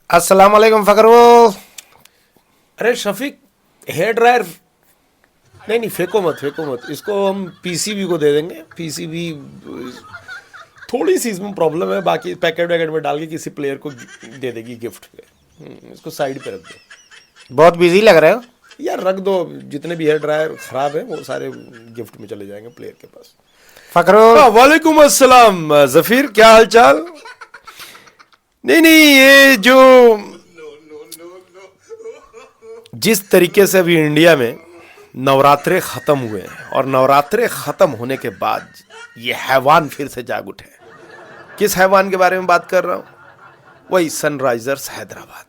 अस्सलाम वालेकुम फकरुल। अरे शफीक, हेयर ड्रायर नहीं नहीं, फेंको मत फेंको मत, इसको हम पीसीबी को दे देंगे। पीसीबी थोड़ी सी इसमें प्रॉब्लम है, बाकी पैकेट वैकेट में डाल के किसी प्लेयर को दे देगी गिफ्ट पे। इसको साइड पे रख दो। बहुत बिजी लग रहे हो। यार रख दो, जितने भी हेयर ड्रायर खराब है वो सारे गिफ्ट में चले जाएंगे प्लेयर के पास। फकरुल, हाँ, वालेकुम अस्सलाम जफीर, क्या हाल चाल? नहीं नहीं, ये जो जिस तरीके से अभी इंडिया में नवरात्रे खत्म हुए हैं और नवरात्रे खत्म होने के बाद ये हैवान फिर से जाग उठे। किस हैवान के बारे में बात कर रहा हूं? वही सनराइजर्स हैदराबाद।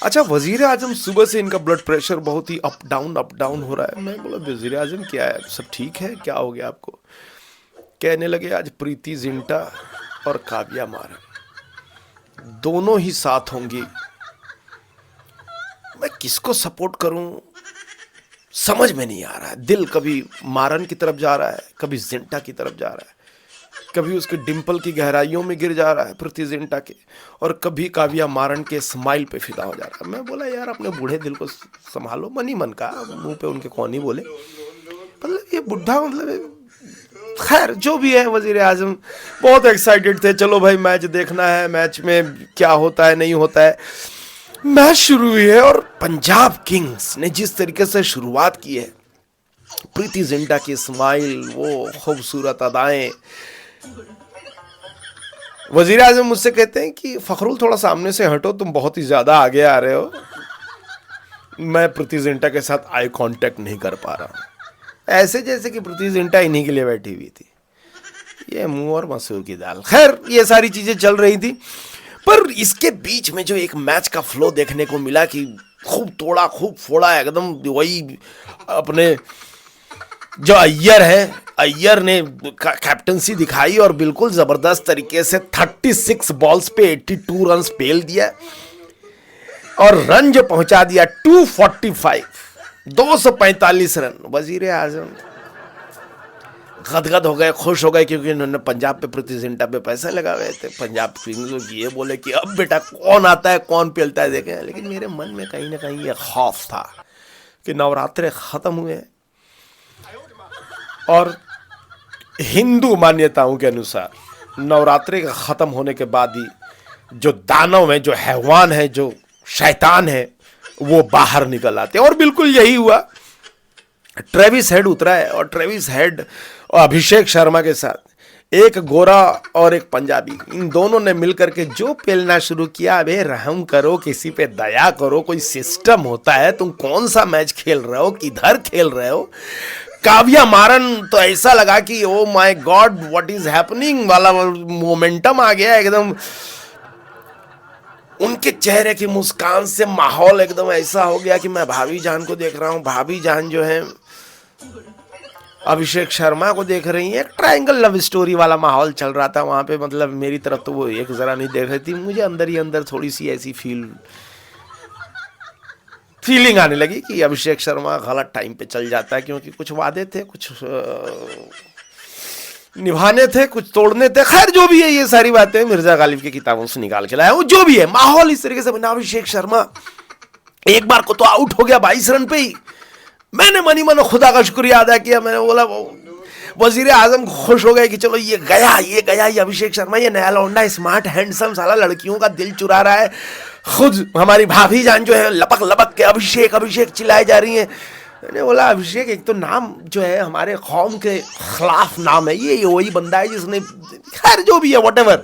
अच्छा, वजीर आजम सुबह से इनका ब्लड प्रेशर बहुत ही अप डाउन हो रहा है। मैं बोला वजीर आजम क्या है, सब ठीक है, क्या हो गया आपको? कहने लगे आज प्रीति जिंटा और काव्या मारन दोनों ही साथ होंगी। मैं किसको सपोर्ट करूं समझ में नहीं आ रहा है। दिल कभी मारन की तरफ जा रहा है, कभी जिंटा की तरफ जा रहा है, कभी उसके डिंपल की गहराइयों में गिर जा रहा है प्रीति जिंटा के, और कभी काव्या मारन के स्माइल पे फिदा हो जा रहा है। मैं बोला यार अपने बूढ़े दिल को संभालो। मन ही मन का, मुंह पे उनके कौन ही बोले। मतलब ये बुढ़ा, मतलब खैर जो भी है, वजीर आजम बहुत एक्साइटेड थे। चलो भाई मैच देखना है, मैच में क्या होता है नहीं होता है। मैच शुरू हुई है और पंजाब किंग्स ने जिस तरीके से शुरुआत की है, प्रीति जिंटा की स्माइल, वो खूबसूरत अदाएं। वजीर आजम मुझसे कहते हैं कि फखरुल थोड़ा सामने से हटो, तुम बहुत ही ज्यादा आगे आ रहे हो। मैं प्रीति जिंटा के साथ आई कांटेक्ट नहीं कर पा रहा हूं, ऐसे जैसे कि प्रीति जिंटा इन्हीं के लिए बैठी हुई थी। ये मुंह और मसूर की दाल। खैर ये सारी चीजें चल रही थी, पर इसके बीच में जो एक मैच का फ्लो देखने को मिला कि खूब तोड़ा खूब फोड़ा, एकदम वही अपने जो अय्यर है, अय्यर ने कैप्टनसी दिखाई और बिल्कुल जबरदस्त तरीके से 36 बॉल्स पे 82 रन पेल दिया और रन जो पहुंचा दिया 245, 245 रन। वजीर आजम गदगद हो गए, खुश हो गए, क्योंकि उन्होंने पंजाब पे प्रीति जिंटा पे पैसे लगा हुए थे। पंजाब किंग्स ये बोले कि अब बेटा कौन आता है कौन पेलता है देखें। लेकिन मेरे मन में कहीं ना कहीं ये खौफ था कि नवरात्रे खत्म हुए और हिंदू मान्यताओं के अनुसार नवरात्रे का खत्म होने के बाद ही जो दानव है, जो हैवान है, जो शैतान है, वो बाहर निकल आते हैं। और बिल्कुल यही हुआ। ट्रेविस हेड उतरा है और ट्रेविस हेड और अभिषेक शर्मा के साथ एक गोरा और एक पंजाबी, इन दोनों ने मिलकर के जो पेलना शुरू किया। अबे रहम करो, किसी पे दया करो, कोई सिस्टम होता है। तुम कौन सा मैच खेल रहे हो, किधर खेल रहे हो? काव्या मारन तो ऐसा लगा कि oh my God what is happening वाला मोमेंटम आ गया एकदम। उनके चेहरे की मुस्कान से माहौल एकदम ऐसा हो गया कि मैं भाभी जान को देख रहा हूं। भाभी जान जो है अभिषेक शर्मा को देख रही है। ट्रायंगल लव स्टोरी वाला माहौल चल रहा था वहां पे। मतलब मेरी तरफ तो वो एक जरा नहीं देख रही थी, मुझे अंदर ही अंदर थोड़ी सी ऐसी फीलिंग आने लगी कि अभिषेक शर्मा गलत टाइम पे चल जाता है, क्योंकि कुछ वादे थे, कुछ निभाने थे, कुछ तोड़ने थे। खैर जो भी है, ये सारी बातें मिर्जा गालिब की किताबों से निकाल के लाया हूं। जो भी है, माहौल इस तरीके से बना। अभिषेक शर्मा एक बार को तो आउट हो गया 22 रन पे ही। मैंने मनी मनो खुदा का शुक्रिया अदा किया। मैंने बोला वजीर आजम खुश हो गए कि चलो ये गया, ये अभिषेक शर्मा, ये नया लौंडा, स्मार्ट हैंडसम, साला लड़कियों का दिल चुरा रहा है। खुद हमारी भाभी जान जो है लपक लपक के अभिषेक अभिषेक चिल्लाई जा रही है। मैंने बोला अभिषेक एक तो नाम जो है हमारे कौम के खिलाफ नाम है, ये वही बंदा है जिसने, खैर जो भी है व्हाटएवर।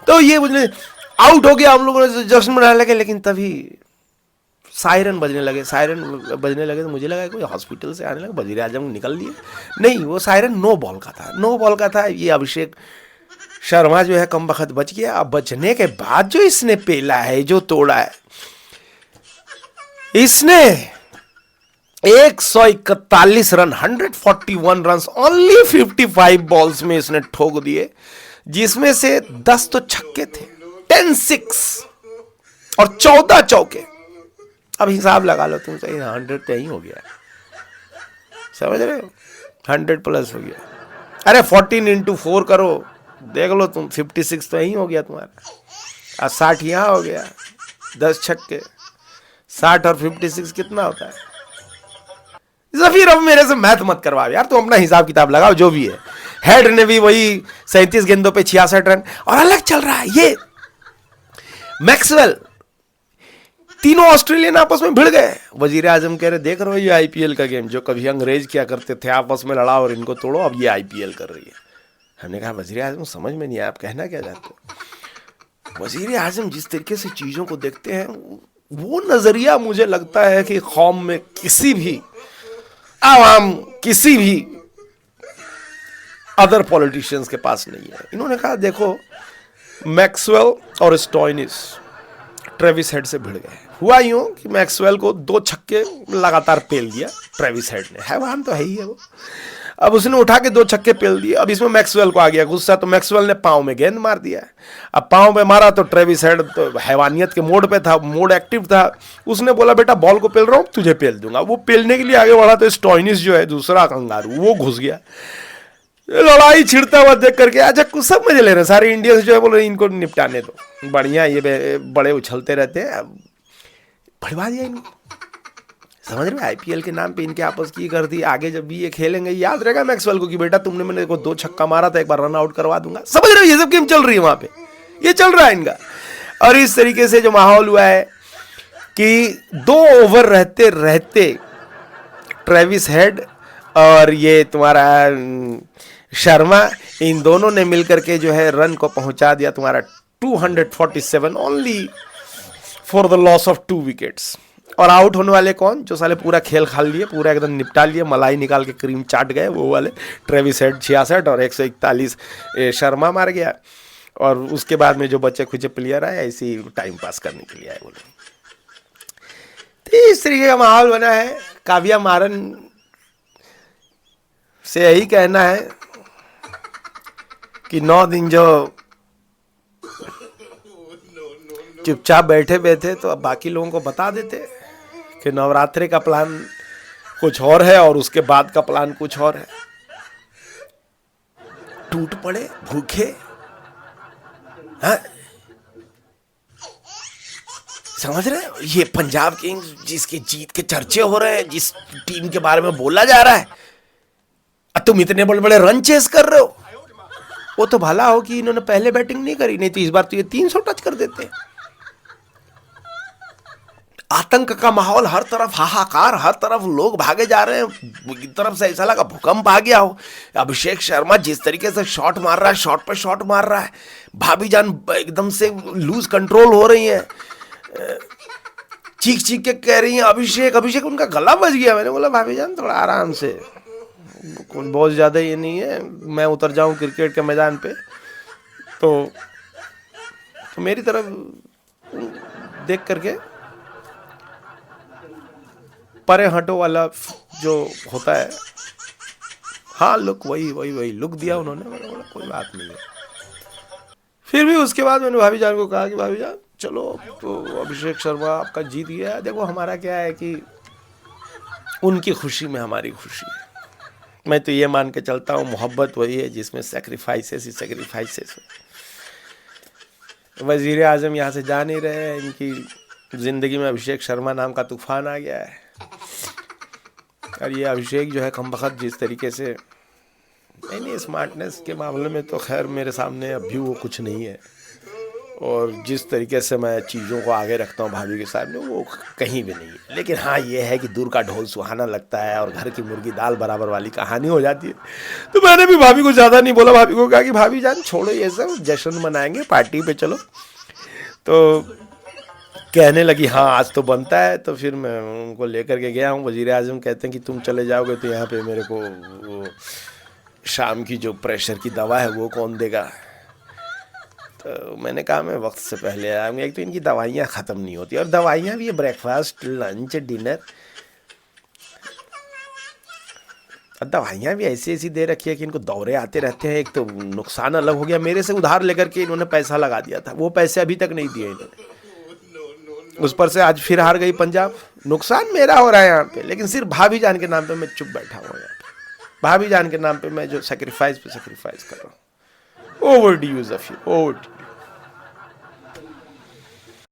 तो ये मुझे आउट हो गया, हम लोगों ने जश्न मनाने लगे। लेकिन तभी सायरन बजने लगे तो मुझे लगा कोई हॉस्पिटल से आने लगा, वजीर आजम निकल लिए। नहीं, वो सायरन नो बॉल का था। ये अभिषेक शर्मा जो है कम बखत बच गया। अब बचने के बाद जो इसने पेला है, जो तोड़ा है, इसने 141 रन, 141 रन ओनली 55 बॉल्स में इसने ठोक दिए, जिसमें से 10 तो छक्के थे, 10-6 और 14 चौके। अब हिसाब लगा लो तुम, सही 100 तो यही हो गया, समझ रहे हो? 100 प्लस हो गया। अरे 14 into 4 करो, देख लो तुम, 56 तो यही हो गया तुम्हारा। और 60 यहाँ हो गया, 10 छक्के, 60 और 56 कितना होता है? जफीर अब मेरे से मैथ मत करवाओ यार, तुम अपना हिसाब किताब लगाओ जो भी है। हेड ने भी वही 37 गेंदों पे 66 रन, और अलग चल रहा है ये मैक्सवेल। तीनों ऑस्ट्रेलियन आपस में भिड़ गए। वजीर आजम कह रहे देख रहे हो ये आईपीएल का गेम, जो कभी अंग्रेज क्या करते थे आपस में लड़ाओ और इनको तोड़ो, अब ये आईपीएल कर रही है। हमने कहा वजीर आजम समझ में नहीं आया आप कहना क्या चाहते हो? वजीर आजम जिस तरीके से चीजों को देखते हैं वो नजरिया मुझे लगता है कि कौम में किसी भी आवाम, किसी भी अदर पॉलिटिशियंस के पास नहीं है। इन्होंने कहा देखो मैक्सवेल और स्टोइनिस ट्रेविस हेड से भिड़ गए। हुआ यूं कि मैक्सवेल को 2 छक्के लगातार पेल दिया ट्रेविस हेड ने, हैवान तो है ही है वो। अब उसने उठा के 2 छक्के पेल दिए। अब इसमें मैक्सवेल को आ गया गुस्सा, तो मैक्सवेल ने पांव में गेंद मार दिया। अब पांव पे मारा तो ट्रेविस हेड तो हैवानियत के मोड पे था, मोड एक्टिव था। उसने बोला बेटा बॉल को पेल रहा हूं, तुझे पेल दूंगा। वो पेलने के लिए आगे बढ़ा तो स्टोइनिस जो है दूसरा कंगारू वो घुस गया। लड़ाई छिड़ता हुआ देख करके अच्छा कुछ सब मजे ले रहे हैं सारे इंडियंस जो है, बोल रहे इनको निपटाने दो, बढ़िया ये बड़े उछलते रहते हैं, भड़वा दिया इनको। समझ रहे आईपीएल के नाम पे इनके आपस की कर दी। आगे जब भी ये खेलेंगे याद रहेगा मैक्सवेल को कि बेटा तुमने मैंने को 2 छक्का मारा था, एक बार रन आउट करवा दूंगा। समझ रहे हो ये सब गेम चल रही है वहां पे, ये चल रहा है इनका। और इस तरीके से जो माहौल हुआ है कि 2 ओवर रहते रहते ट्रेविस हेड और ये तुम्हारा शर्मा, इन दोनों ने मिलकर के जो है रन को पहुंचा दिया तुम्हारा 247 only for the loss of 2 wickets. और आउट होने वाले कौन? जो साले पूरा खेल खाल लिए, पूरा एकदम निपटा लिए, मलाई निकाल के क्रीम चाट गए, वो वाले ट्रेविस हेड 66 और 141 शर्मा मार गया। और उसके बाद में जो बच्चे खुचे प्लेयर आए ऐसे ही टाइम पास करने के लिए आए बोले। तो इस तरीके का माहौल बना है। काव्या मारन से यही कहना है कि 9 दिन जो चुपचाप बैठे बैठे तो अब बाकी लोगों को बता देते कि नवरात्रि का प्लान कुछ और है और उसके बाद का प्लान कुछ और है। टूट पड़े भूखे, हाँ? समझ रहे हो? ये पंजाब किंग्स जिसके जीत के चर्चे हो रहे हैं, जिस टीम के बारे में बोला जा रहा है, तुम इतने बड़े बड़े रन चेस कर रहे हो। वो तो भला हो कि इन्होंने पहले बैटिंग नहीं करी, नहीं तो इस बार तो ये 300 टच कर देते। आतंक का माहौल, हर तरफ हाहाकार, हर तरफ लोग भागे जा रहे हैं। एक तरफ से ऐसा लगा भूकंप आ गया हो। अभिषेक शर्मा जिस तरीके से शॉट मार रहा है, शॉट पे शॉट मार रहा है, भाभी जान एकदम से लूज कंट्रोल हो रही है, चीख चीख के कह रही हैं अभिषेक अभिषेक। उनका गला बज गया। मैंने बोला भाभी जान थोड़ा आराम से, कुछ बहुत ज़्यादा ये नहीं है, मैं उतर जाऊं क्रिकेट के मैदान पे तो मेरी तरफ देख करके परे हटो वाला जो होता है, हाँ लुक वही लुक दिया उन्होंने। मैंने बोला कोई बात नहीं है। फिर भी उसके बाद मैंने भाभी जान को कहा कि भाभी जान चलो तो अभिषेक शर्मा आपका जीत गया। देखो हमारा क्या है कि उनकी खुशी में हमारी खुशी है। मैं तो ये मान के चलता हूँ मोहब्बत वही है जिसमें सेक्रीफाइसेस ही सेक्रीफाइसेस है। वजीर आजम यहाँ से जा नहीं रहे हैं, इनकी ज़िंदगी में अभिषेक शर्मा नाम का तूफान आ गया है। और ये अभिषेक जो है कमबख्त जिस तरीके से नहीं स्मार्टनेस के मामले में तो खैर मेरे सामने अब भी वो कुछ नहीं है, और जिस तरीके से मैं चीज़ों को आगे रखता हूँ भाभी के सामने वो कहीं भी नहीं है। लेकिन हाँ ये है कि दूर का ढोल सुहाना लगता है और घर की मुर्गी दाल बराबर वाली कहानी हो जाती है। तो मैंने भी भाभी को ज़्यादा नहीं बोला, भाभी को कहा कि भाभी जान छोड़ो ये सब, जश्न मनाएंगे, पार्टी पे चलो। तो कहने लगी हाँ आज तो बनता है। तो फिर मैं उनको लेकर के गया हूँ। वज़ीर आज़म कहते हैं कि तुम चले जाओगे तो यहाँ पे मेरे को वो शाम की जो प्रेशर की दवा है वो कौन देगा। तो मैंने कहा मैं वक्त से पहले आऊँगा। एक तो इनकी दवाइयाँ ख़त्म नहीं होती, और दवाइयाँ भी ब्रेकफास्ट लंच डिनर, दवाइयाँ भी ऐसी ऐसी दे रखी है कि इनको दौरे आते रहते हैं। एक तो नुकसान अलग हो गया, मेरे से उधार लेकर के इन्होंने पैसा लगा दिया था, वो पैसे अभी तक नहीं दिए इन्होंने। उस पर से आज फिर हार गई पंजाब। नुकसान मेरा हो रहा है यहाँ पे, लेकिन सिर्फ भाभी जान के नाम पे मैं चुप बैठा हुआ यहाँ पे। भाभी जान के नाम पे मैं जो सेक्रीफाइस कर रहा हूँ। Over dues of you, over